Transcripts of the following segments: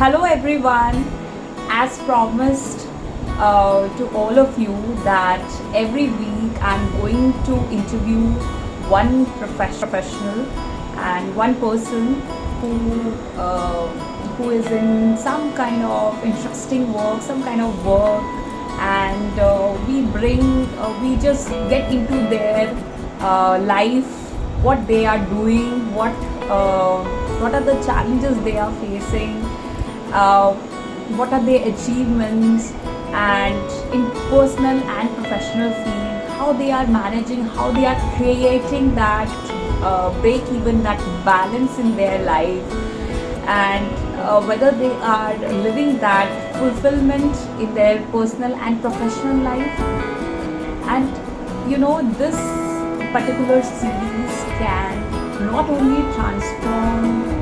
Hello everyone. As promised to all of you that every week I'm going to interview one professional and one person who is in some kind of interesting work, some kind of work, and we just get into their life, what they are doing, what are the challenges they are facing, uh, what are their achievements, and in personal and professional field, how they are managing, how they are creating that break even, that balance in their life, and whether they are living that fulfillment in their personal and professional life. And this particular series can not only transform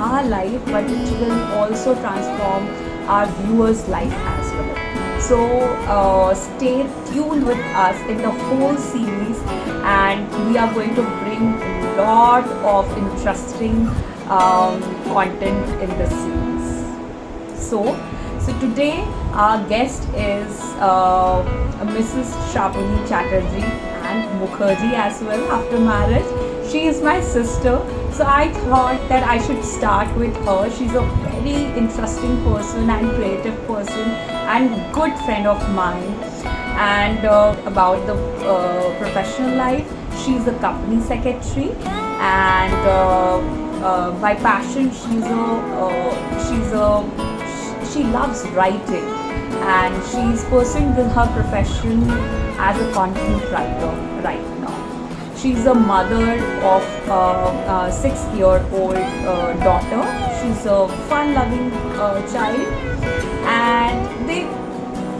our life, but it will also transform our viewers' life as well. So stay tuned with us in the whole series, and we are going to bring a lot of interesting content in this series. So today our guest is Mrs. Shravani Chatterjee and Mukherjee as well after marriage. She is my sister, so I thought that I should start with her. She's a very interesting person and creative person and good friend of mine. And about the professional life, she's a company secretary, and by passion she loves writing, and she's pursuing her profession as a content writer right now. She's a mother of a 6-year-old daughter. She's a fun-loving child, and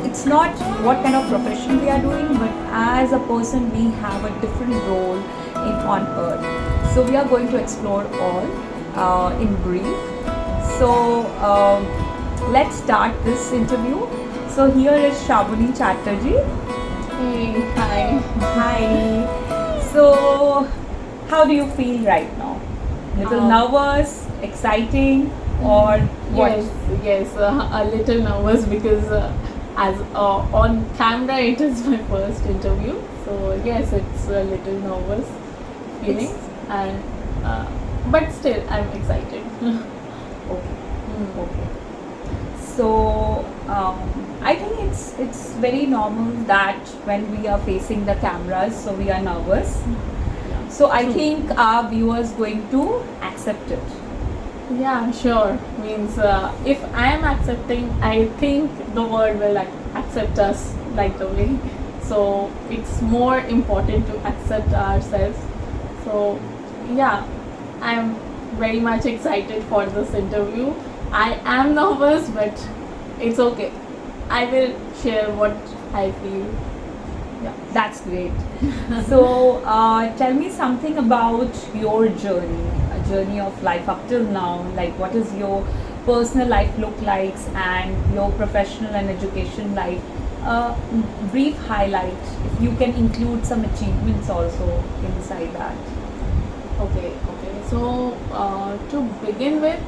it's not what kind of profession we are doing, but as a person we have a different role on earth. So we are going to explore all in brief. So let's start this interview. So here is Shravani Chatterjee. Hey, hi. Hi. So how do you feel right now? Little nervous, exciting, or what? Yes, a little nervous because as on camera it is my first interview. So yes, it's a little nervous feeling, and but still I'm excited. Okay. Okay. So I think it's very normal that when we are facing the cameras, so we are nervous. So I think our viewers going to accept it. Yeah, sure. Means if I am accepting, I think the world will accept us like the way. So it's more important to accept ourselves. So yeah, I am very much excited for this interview. I am nervous, but it's okay. I will share what I feel. Yeah, that's great. So tell me something about your journey, a journey of life up till now. Like, what is your personal life look like, and your professional and education life? Brief highlight, if you can include some achievements also inside that. Okay. So to begin with,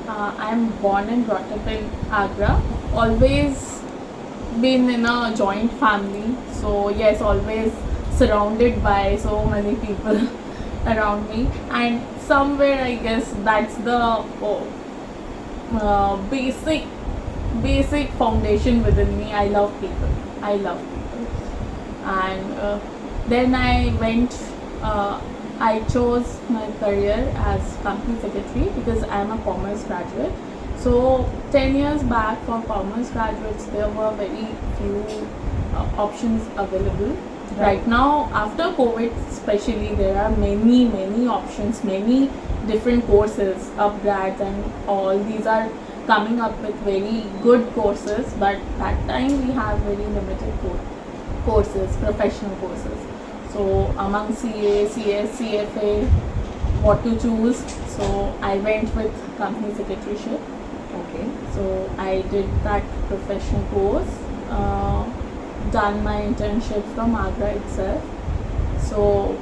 I'm born and brought up in Agra. Always been in a joint family. So yes, always surrounded by so many people around me. And somewhere I guess that's the basic foundation within me. I love people. And then I chose my career as company secretary because I am a commerce graduate. So 10 years back, for commerce graduates there were very few options available. Right now, after COVID especially, there are many options, many different courses, upgrades and all. These are coming up with very good courses, but that time we have very limited courses, professional courses. So among CA, CS, CFA, what to choose. So I went with company secretaryship. Okay. So I did that professional course, done my internship from Agra itself. So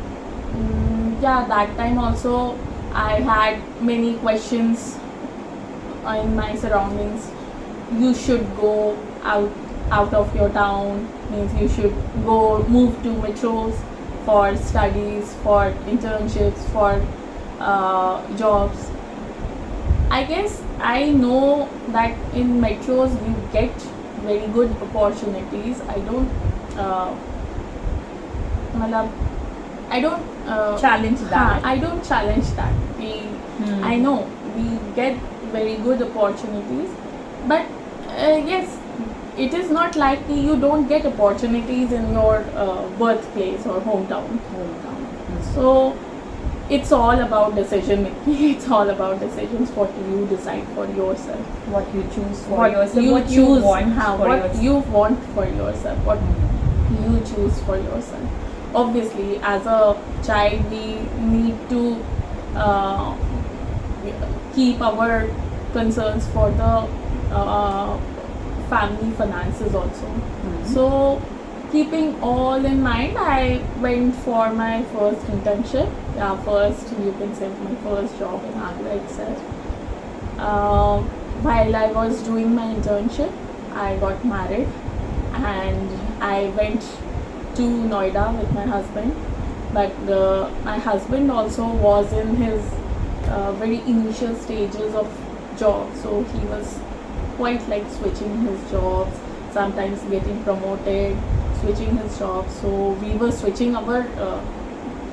yeah, that time also I had many questions in my surroundings, you should go out of your town, means you should go move to metros for studies, for internships, for jobs. I guess I know that in metros you get very good opportunities. Matlab, I don't Challenge that. I don't challenge that. I know we get very good opportunities, but yes, it is not like you don't get opportunities in your birthplace or hometown. So it's all about decision making. It's all about decisions. What you decide for yourself. What you choose for What yourself. you What choose. you want for What yourself. you want for yourself. What you choose for yourself. Obviously, as a child, we need to keep our concerns for the family finances also. So, keeping all in mind, I went for my first internship. Yeah, first, you can say my first job in Agra itself. While I was doing my internship, I got married and I went to Noida with my husband. But my husband also was in his very initial stages of job, so he was quite like switching his jobs, sometimes getting promoted, switching his jobs. So we were switching our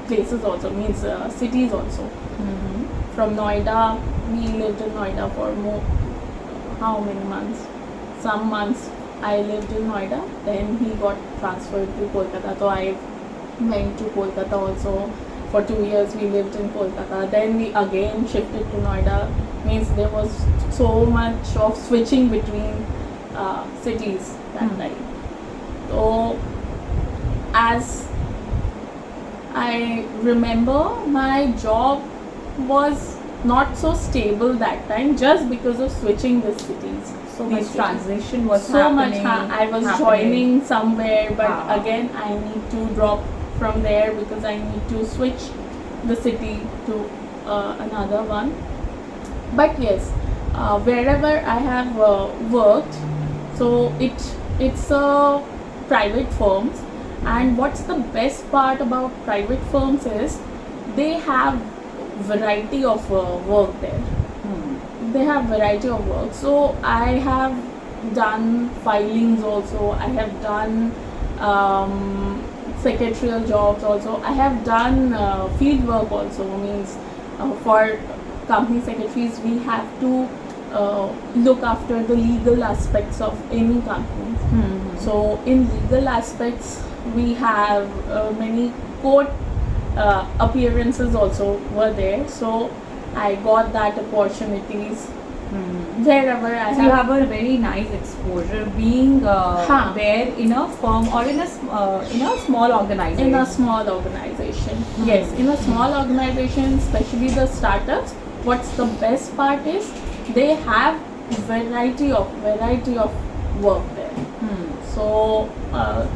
places also, means cities also. From Noida, we lived in Noida for how many months? Some months I lived in Noida, then he got transferred to Kolkata. So I went to Kolkata also. For 2 years we lived in Kolkata. Then we again shifted to Noida. Means there was so much of switching between cities that time. So as I remember, my job was not so stable that time just because of switching the cities. So much transition was So much. happening. I was joining somewhere, but again I need to drop from there because I need to switch the city to another one. But yes, wherever I have worked, so it's a private firms, and what's the best part about private firms is they have variety of work there. They have variety of work. So I have done filings also. I have done secretarial jobs also. I have done field work also. Means for company secretaries, we have to look after the legal aspects of any company. So in legal aspects, we have many court appearances also were there. So I got that opportunities wherever I So you have a very nice exposure being there in a firm or in a small organization. in a small organization. Yes, in a small organization, especially the startups, what's the best part is they have variety of work there. So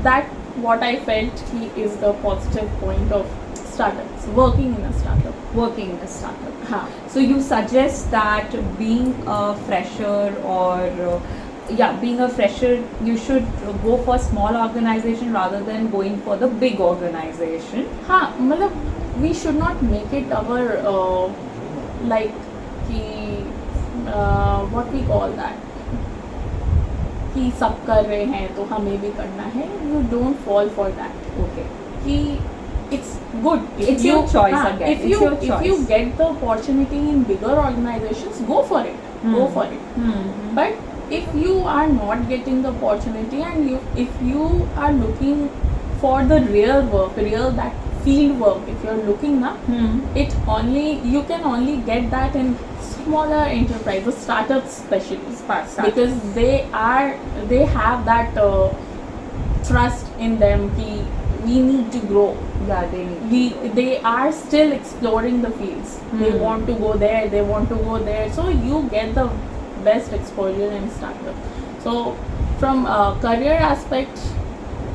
that what I felt is the positive point of startups, working in a startup. Working in a startup. So you suggest that being a fresher or being a fresher, you should go for small organization rather than going for the big organization. मतलब we should not make it our like what we call that कि सब कर रहे हैं तो हमें भी करना है. You don't fall for that. Okay. कि it's good. It's your choice again. If you get the opportunity in bigger organizations, go for it. Go for it. But if you are not getting the opportunity and if you are looking for the real work, that field work, if you're looking now, you can only get that in smaller enterprises, startups especially, because they have that trust in them. We need to grow. Yeah, They are still exploring the fields. They want to go there. They want to go there. So you get the best exposure in startup. So from career aspect,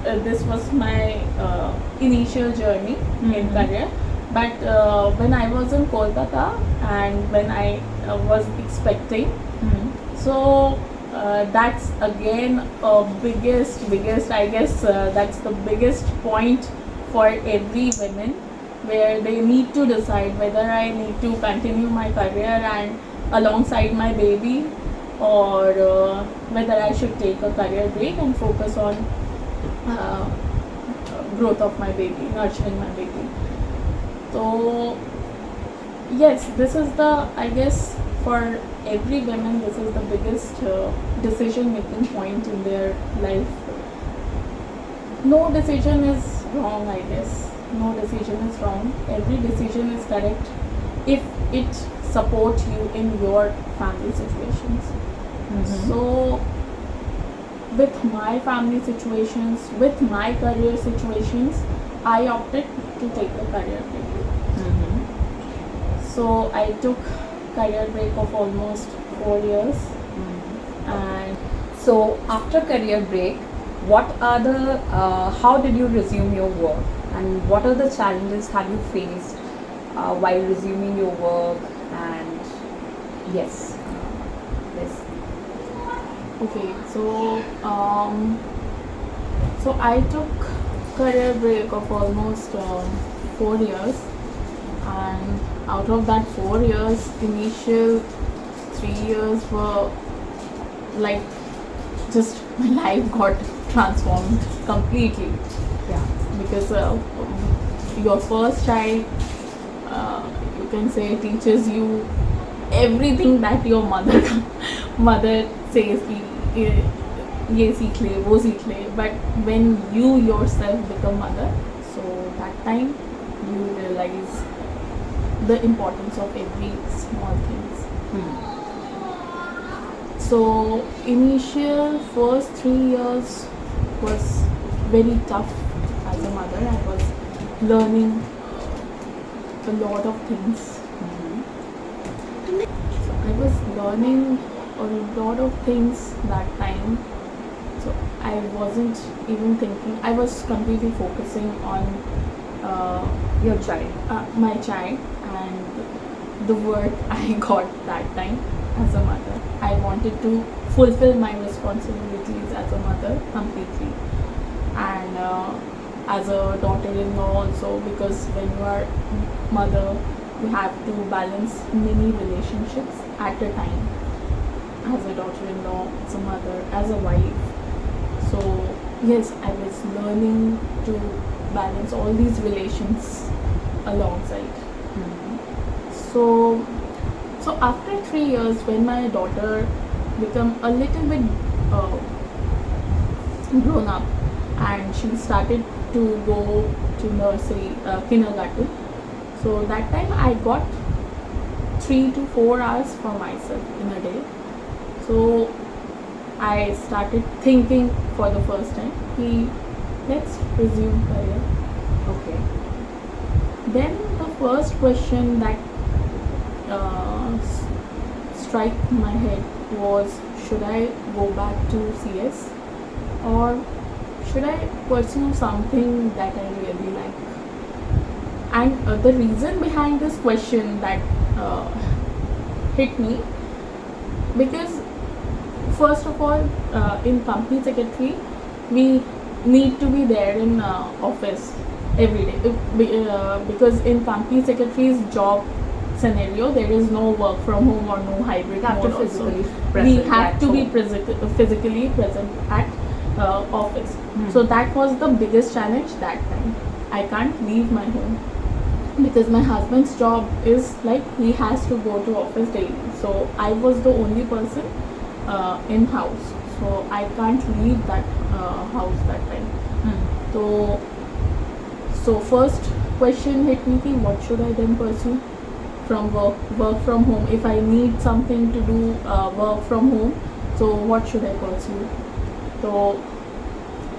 this was my initial journey in career. But when I was in Kolkata and when I was expecting, so that's again biggest I guess that's the biggest point for every woman, where they need to decide whether I need to continue my career and alongside my baby, or whether I should take a career break and focus on uh, growth of my baby, nurturing my baby. So yes, this is the, I guess, for every woman, this is the biggest decision making point in their life. No decision is wrong, I guess. No decision is wrong. Every decision is correct if it supports you in your family situations. So with my family situations, with my career situations, I opted to take the career break. So I took career break of almost 4 years. And So after career break, what are the how did you resume your work, and what are the challenges have you faced while resuming your work? And yes, yes. okay, so I took career break of almost 4 years, and out of that 4 years, initial 3 years were like just my life got transformed completely, Yeah. because your first child, you can say, teaches you everything that your mother says कि ये सीख ले, वो सीख ले. But when you yourself become mother, so that time you realize the importance of every small things. So initial first 3 years was very tough as a mother. I was learning a lot of things. So I was learning a lot of things that time. So I wasn't even thinking. I was completely focusing on Your child. my child and the work I got that time as a mother. I wanted to fulfill my responsibilities as a mother completely, and as a daughter-in-law also, because when you are mother, you have to balance many relationships at a time. As a daughter-in-law, as a mother, as a wife. So yes, I was learning to balance all these relations alongside. So after 3 years, when my daughter became a little bit grown up and she started to go to nursery, kindergarten, so that time I got 3 to 4 hours for myself in a day. So I started thinking for the first time, let's resume career. Okay. Then the first question that struck my head was, should I go back to CS, or should I pursue something that I really like? And the reason behind this question that hit me, because first of all, in company secretary, we need to be there in office every day, because in company secretary's job scenario, there is no work from home or no hybrid You have to mode also. physically We present have at to be home. physically present at office. So that was the biggest challenge that time. I can't leave my home because my husband's job is like he has to go to office daily. So I was the only person in house. So I can't leave that house that time. So first question hit me कि what should I then pursue from work from home? If I need something to do work from home, so what should I pursue? So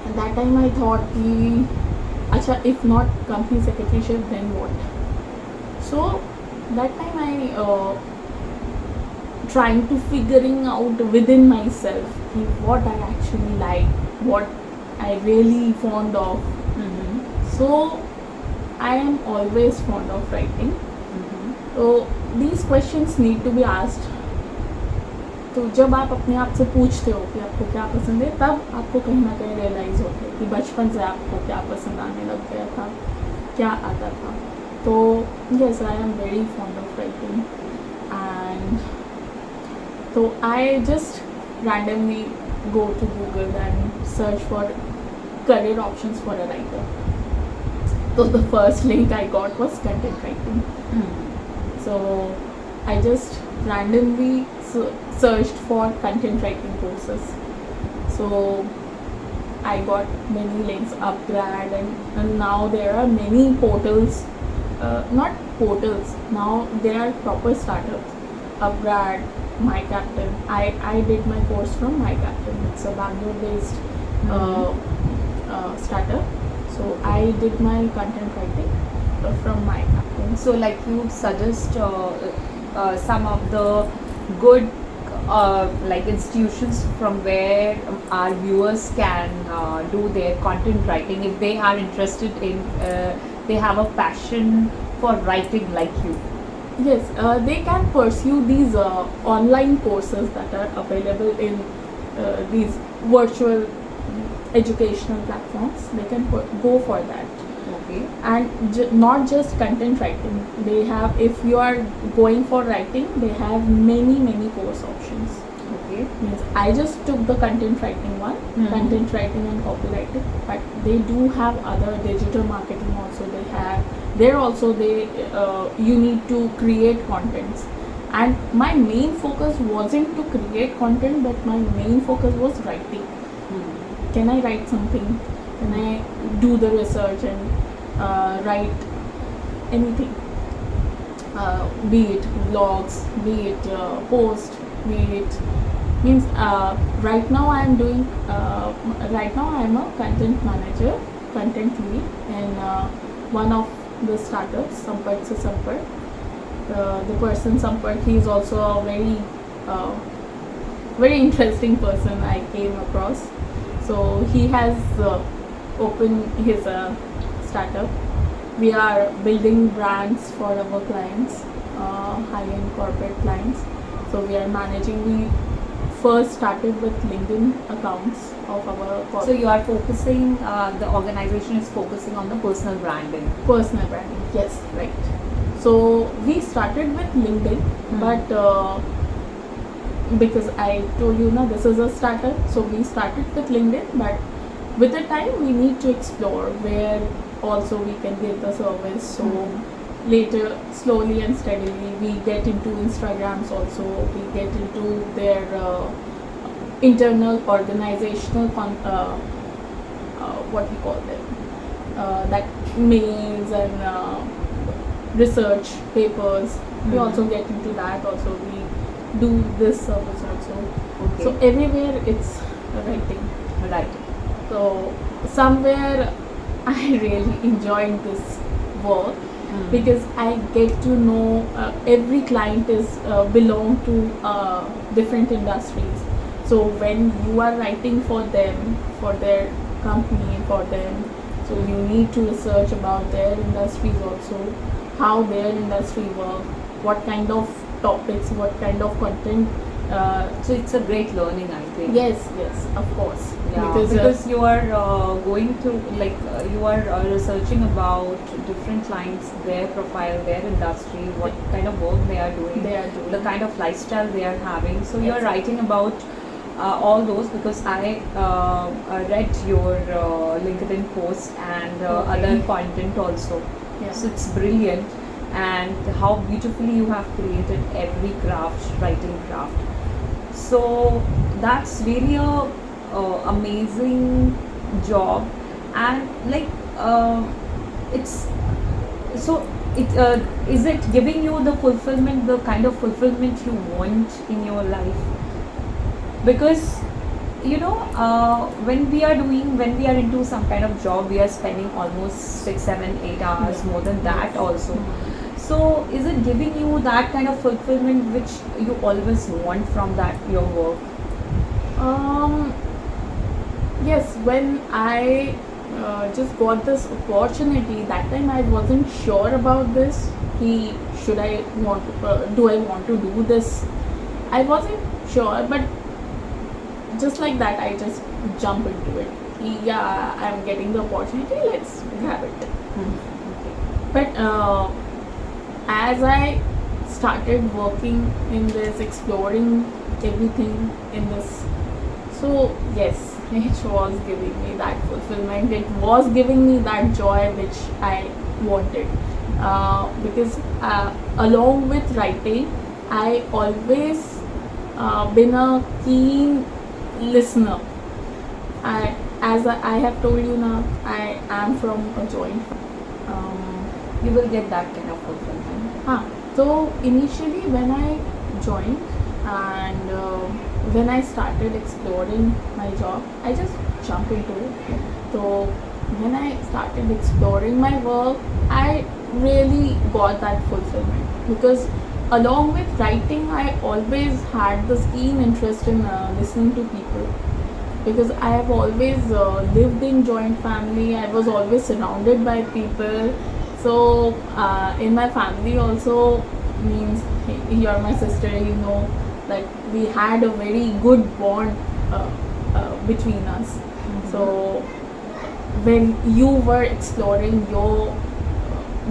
at that time I thought कि अच्छा, if not company secretaryship, then what? So that time I trying to figuring out within myself what I actually like, what I really fond of. So I am always fond of writing. Mhm. तो these questions need to be asked. तो जब आप अपने आप से पूछते हो कि आपको क्या पसंद है, तब आपको कहीं ना कहीं रियलाइज़ होता है कि बचपन से आपको क्या पसंद आने लग गया था, क्या आता था. तो yes, I am very fond of writing, and so I just randomly go to Google and search for career options for a writer. So the first link I got was content writing. So I just randomly searched for content writing courses. So I got many links, Upgrad, and now there are many portals, not portals, now there are proper startups. Upgrad, My Captain. I did my course from My Captain. It's a Bangalore based startup. So I did my content writing from My Captain. So like you suggest some of the good like institutions from where our viewers can do their content writing if they are interested in they have a passion for writing like you. Yes, they can pursue these online courses that are available in these virtual educational platforms. They can go for that. Okay. And not just content writing. They have, if you are going for writing, they have many course options. Okay. Means I just took the content writing one, content writing and copywriting, but they do have other digital marketing also. They have there also they you need to create contents, and my main focus wasn't to create content, but my main focus was writing. Can I write something? Can I do the research and write anything? Be it blogs, be it post, be it means right now I am doing right now I am a content manager, content lead in one of the startups, Sampark se Sampark. The person Sampark, he is also a very interesting person I came across. So he has opened his startup. We are building brands for our clients, high-end corporate clients. So we are managing. We first started with LinkedIn accounts of our corporate. So you are focusing, the organization is focusing on the personal branding. Personal branding, yes, right. So we started with LinkedIn, but because I told you now this is a startup, so we started with LinkedIn, but with the time we need to explore where also we can give the service. So later, slowly and steadily, we get into Instagrams also, we get into their internal organizational what we call them, that mails and research papers. We also get into that also. We do this service also. Okay. So everywhere it's writing. Right. So somewhere I really enjoying this work because I get to know every client is belong to different industries. So when you are writing for them, for their company, for them, so you need to research about their industries also, how their industry work, what kind of topics, what kind of content. So it's a great learning, I think. Yes, of course. Yeah, because you are going to like you are researching about different clients, their profile, their industry, what kind of work they are doing, the kind of lifestyle they are having. So you are writing about all those because I read your LinkedIn post and other content also. Yeah. So it's brilliant, and how beautifully you have created every craft, writing craft. So that's really a amazing job, and like it's so it is it giving you the fulfillment, the kind of fulfillment you want in your life? Because you know when we are into some kind of job, we are spending almost 6, 7, 8 hours, more than that also. So is it giving you that kind of fulfillment which you always want from that your work? Yes, when I just got this opportunity. That time I wasn't sure about this. Should I want do I want to do this? I wasn't sure, but just like that, I just jump into it. Yeah, I'm getting the opportunity. Let's grab it. But as I started working in this, exploring everything in this, so yes, it was giving me that fulfillment. It was giving me that joy which I wanted. Because along with writing, I always been a keen listener. I have told you now, I am from a joint. You will get that kind of fulfillment. So initially when I joined and when I started exploring my job, I just jumped into it. So when I started exploring my work, I really got that fulfillment, because along with writing, I always had this keen interest in listening to people, because I have always lived in joint family. I was always surrounded by people. So in my family also, means you're my sister, like we had a very good bond between us. So when you were exploring your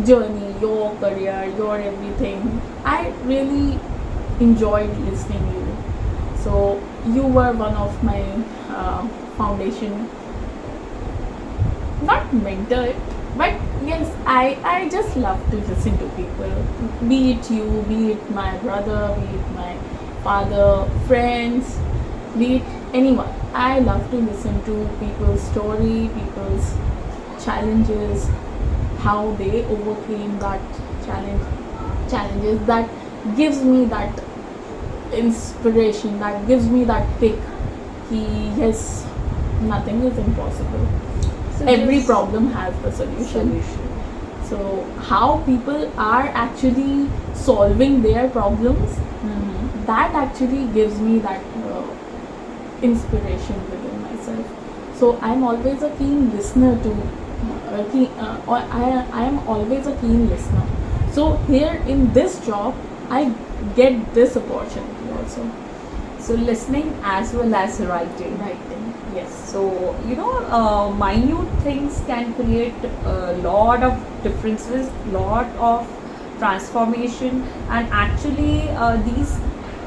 journey, your career, your everything, I really enjoyed listening to you. So you were one of my foundation, not mentor, but yes, I just love to listen to people, be it you, be it my brother, be it my father, friends, be it anyone. I love to listen to people's story, people's challenges, how they overcame that challenges. That gives me that inspiration, that gives me that kick. Yes, nothing is impossible. So Every just problem has a solution. So how people are actually solving their problems, that actually gives me that inspiration within myself. So I'm always a keen listener to I am always a keen listener. So here in this job, I get this opportunity also. So listening as well as writing. Yes. So minute things can create a lot of differences, lot of transformation, and actually these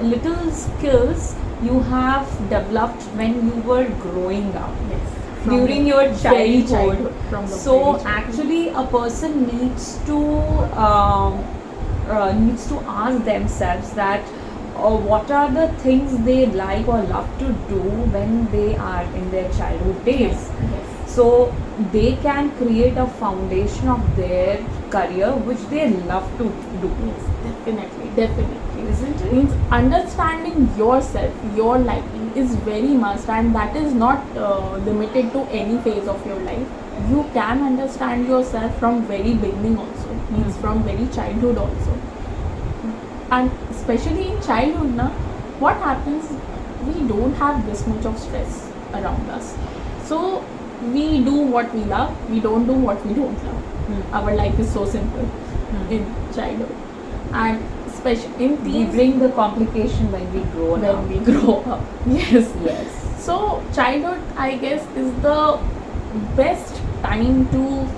little skills you have developed when you were growing up. Yes. During your childhood. From the So very childhood. actually a person needs to ask themselves that what are the things they like or love to do when they are in their childhood days. Yes. So they can create a foundation of their career which they love to do. Yes, definitely. Isn't it? Means understanding yourself, your liking is very must, and that is not limited to any phase of your life. You can understand yourself from very beginning also, means from very childhood also. And especially in childhood now, what happens, we don't have this much of stress around us. So we do what we love, we don't do what we don't love. Our life is so simple in childhood. And especially in We teens, bring the complication when we grow up. when we grow up. Yes. Yes. So childhood, I guess, is the best time to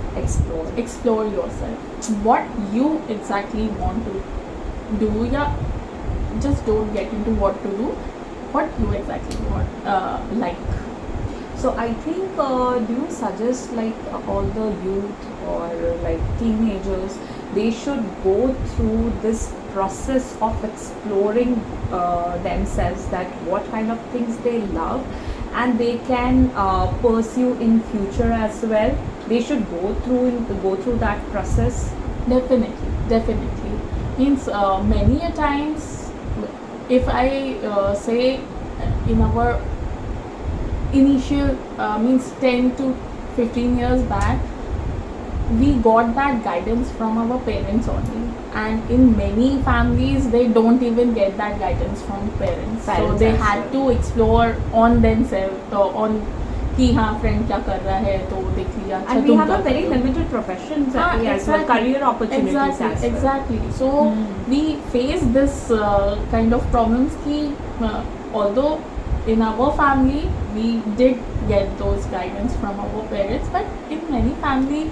explore yourself. What you exactly want to do, yeah. Just don't get into what to do. What you exactly want, like. So I think, do you suggest like all the youth or like teenagers, they should go through this process of exploring themselves, that what kind of things they love and they can pursue in future as well. They should go through that process. Definitely. Means many a times, if I say in our initial means 10 to 15 years back, we got that guidance from our parents only, and in many families they don't even get that guidance from parents, so Parents they as had well. to explore on themselves, on कि हाँ friend क्या कर रहा है तो देख लिया अच्छा And we तुम have a क्या very कर रहे हो। limited professions Ah, as well, exactly. career opportunities Exactly, as well. exactly. So we face this kind of problems ki although in our family we did get those guidance from our parents, but in many family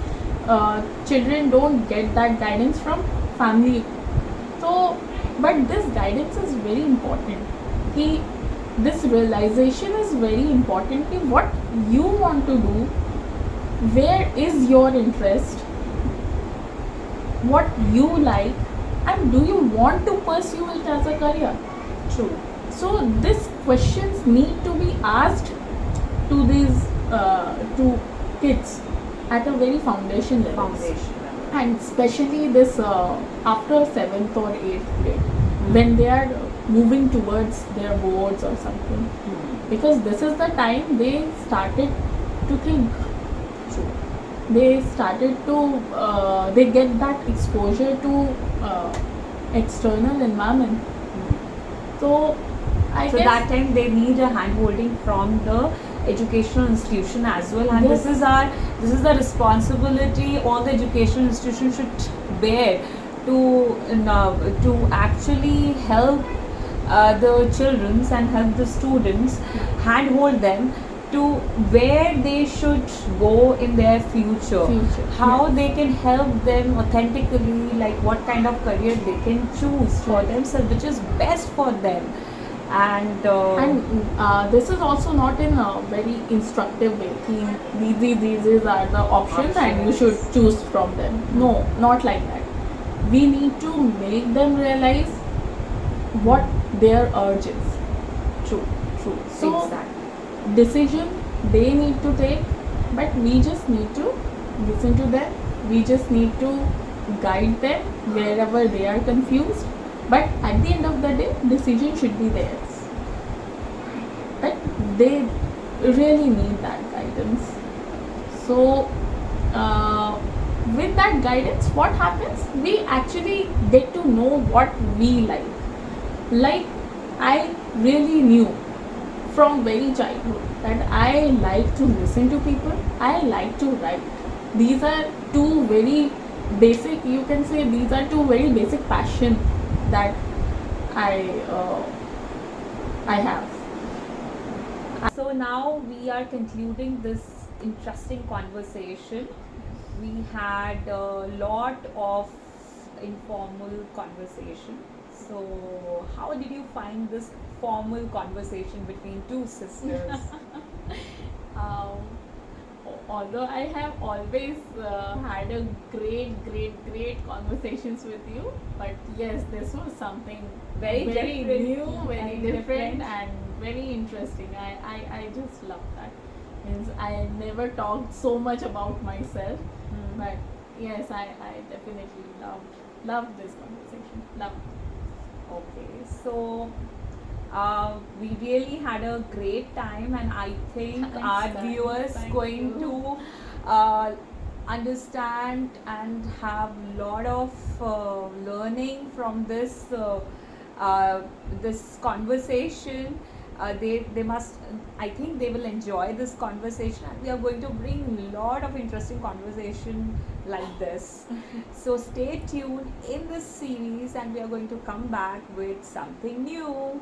children don't get that guidance from family. So but this guidance is very important. Ki this realization is very important ki what you want to do, where is your interest, what you like, and do you want to pursue it as a career. True. So these questions need to be asked to these to kids at a very foundation level, Foundation level. and especially this after 7th or 8th grade when they are moving towards their boards or something, because this is the time they started to think. True. They started to they get that exposure to external environment. So I So guess that time they need a hand holding from the educational institution as well, and Yes. this is the responsibility all the educational institutions should bear to actually help the children and help the students, handhold them to where they should go in their future, how yes. they can help them authentically, like what kind of career they can choose for themselves which is best for them. And this is also not in a very instructive way. These are the options and you should choose from them. No, not like that. We need to make them realize what their urge is. true, true. So Exactly. decision they need to take, but we just need to listen to them. We just need to guide them wherever they are confused. But at the end of the day, decision should be theirs. But they really need that guidance. So with that guidance, what happens? We actually get to know what we like. Like I really knew from very childhood that I like to listen to people, I like to write. These are two very basic, you can say these are two very basic passion that I have. So now we are concluding this interesting conversation. We had a lot of informal conversation. So how did you find this formal conversation between two sisters? um, Although I have always had a great conversations with you, but yes, this was something Very different new, very and different, different. and very interesting. I just love that. Means I never talked so much about myself, but yes, I definitely loved this conversation. Loved. Okay, so we really had a great time, and I think Thanks, our thanks, viewers thank going you. to understand and have lot of learning from this conversation. They must, I think they will enjoy this conversation, and we are going to bring a lot of interesting conversation like this. So stay tuned in this series, and we are going to come back with something new.